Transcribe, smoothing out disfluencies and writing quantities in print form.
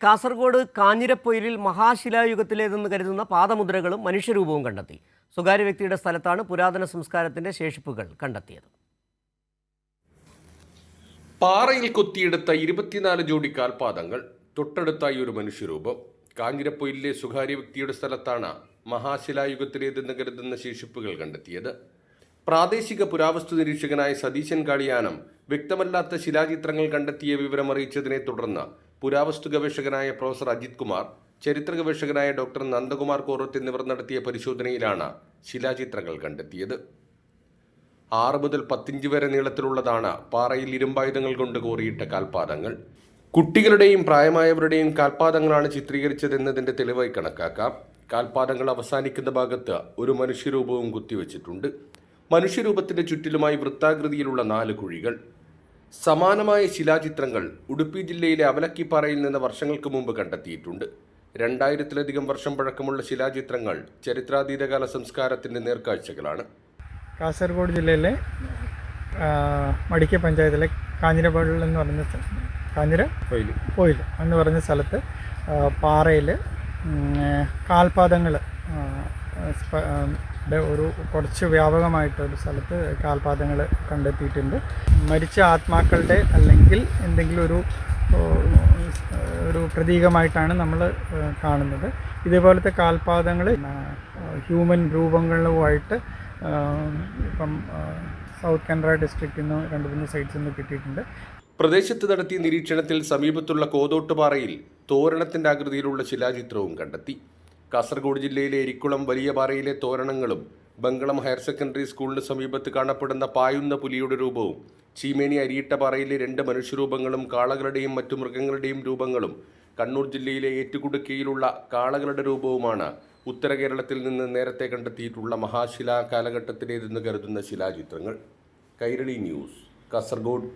കാസർഗോഡ് കാഞ്ഞിരപ്പൊയിലിൽ മഹാശിലായുഗത്തിലേതെന്ന് കരുതുന്ന പാദമുദ്രകളും മനുഷ്യരൂപവും കണ്ടെത്തി. സ്വകാര്യ വ്യക്തിയുടെ സ്ഥലത്താണ് പുരാതന സംസ്കാരത്തിന്റെ ശേഷിപ്പുകൾ കണ്ടെത്തിയത്. പാറയിൽ കൊത്തിയെടുത്ത 24 ജോഡി കാൽപാദങ്ങൾ, തൊട്ടടുത്തായി ഒരു മനുഷ്യരൂപം. കാഞ്ഞിരപ്പൊയിലിലെ സ്വകാര്യ വ്യക്തിയുടെ സ്ഥലത്താണ് മഹാശിലായുഗത്തിലേതെന്ന് കരുതുന്ന ശേഷിപ്പുകൾ കണ്ടെത്തിയത്. പ്രാദേശിക പുരാവസ്തു നിരീക്ഷകനായ സതീശൻ കാളിയാനം വ്യക്തമല്ലാത്ത ശിലാചിത്രങ്ങൾ കണ്ടെത്തിയ വിവരമറിയിച്ചതിനെ തുടർന്ന് പുരാവസ്തു ഗവേഷകനായ പ്രൊഫസർ അജിത് കുമാർ, ചരിത്ര ഗവേഷകനായ ഡോക്ടർ നന്ദകുമാർ കോറത്ത് എന്നിവർ നടത്തിയ പരിശോധനയിലാണ് ശിലാചിത്രങ്ങൾ കണ്ടെത്തിയത്. 6 മുതൽ 10 ഇഞ്ച് വരെ നീളത്തിലുള്ളതാണ് പാറയിൽ ഇരുമ്പായുധങ്ങൾ കൊണ്ട് കോറിയിട്ട കാൽപാദങ്ങൾ. കുട്ടികളുടെയും പ്രായമായവരുടെയും കാൽപാദങ്ങളാണ് ചിത്രീകരിച്ചതെന്നതിന്റെ തെളിവായി കണക്കാക്കാം. കാൽപാദങ്ങൾ അവസാനിക്കുന്ന ഭാഗത്ത് ഒരു മനുഷ്യരൂപവും കുത്തിവെച്ചിട്ടുണ്ട്. മനുഷ്യരൂപത്തിന്റെ ചുറ്റിലുമായി വൃത്താകൃതിയിലുള്ള 4 കുഴികൾ. സമാനമായ ശിലാചിത്രങ്ങൾ ഉടുപ്പി ജില്ലയിലെ അവലക്കിപ്പാറയിൽ നിന്ന് വർഷങ്ങൾക്ക് മുമ്പ് കണ്ടെത്തിയിട്ടുണ്ട്. 2000-ലധികം വർഷം പഴക്കമുള്ള ശിലാചിത്രങ്ങൾ ചരിത്രാതീതകാല സംസ്കാരത്തിന്റെ നേർക്കാഴ്ചകളാണ്. കാസർഗോഡ് ജില്ലയിലെ മടിക്കൈ പഞ്ചായത്തിലെ കാഞ്ഞിരപ്പൊയിൽ എന്ന് പറഞ്ഞ കാഞ്ഞിരപ്പൊയിൽ എന്ന് പറഞ്ഞ സ്ഥലത്ത് പാറയിൽ കാൽപാദങ്ങൾ ഒരു കുറച്ച് വ്യാപകമായിട്ടൊരു സ്ഥലത്ത് കാൽപാദങ്ങൾ കണ്ടെത്തിയിട്ടുണ്ട്. മരിച്ച ആത്മാക്കളുടെ അല്ലെങ്കിൽ എന്തെങ്കിലും ഒരു പ്രതീകമായിട്ടാണ് നമ്മൾ കാണുന്നത്. ഇതേപോലത്തെ കാൽപാദങ്ങൾ ഹ്യൂമൻ രൂപങ്ങളുമായിട്ട് ഇപ്പം സൗത്ത് കാനറ ഡിസ്ട്രിക്റ്റിൽ നിന്ന് 2-3 സൈറ്റ്സിൽ നിന്ന് കിട്ടിയിട്ടുണ്ട്. പ്രദേശത്ത് നടത്തിയ നിരീക്ഷണത്തിൽ സമീപത്തുള്ള കോതോട്ടുപാറയിൽ തോരണത്തിന്റെ ആകൃതിയിലുള്ള ശിലാചിത്രവും കണ്ടെത്തി. കാസർഗോഡ് ജില്ലയിലെ എരിക്കുളം വലിയ പാറയിലെ തോരണങ്ങളും ബംഗളം ഹയർ സെക്കൻഡറി സ്കൂളിന് സമീപത്ത് കാണപ്പെടുന്ന പായുന്ന പുലിയുടെ രൂപവും ചീമേനി അരിയിട്ടപാറയിലെ 2 മനുഷ്യരൂപങ്ങളും കാളകളുടെയും മറ്റു മൃഗങ്ങളുടെയും രൂപങ്ങളും കണ്ണൂർ ജില്ലയിലെ ഏറ്റുകുടുക്കയിലുള്ള കാളകളുടെ രൂപവുമാണ് ഉത്തര കേരളത്തിൽ നിന്ന് നേരത്തെ കണ്ടെത്തിയിട്ടുള്ള മഹാശിലാ കാലഘട്ടത്തിലേതെന്ന് കരുതുന്ന ശിലാചിത്രങ്ങൾ. കൈരളി ന്യൂസ്, കാസർഗോഡ്.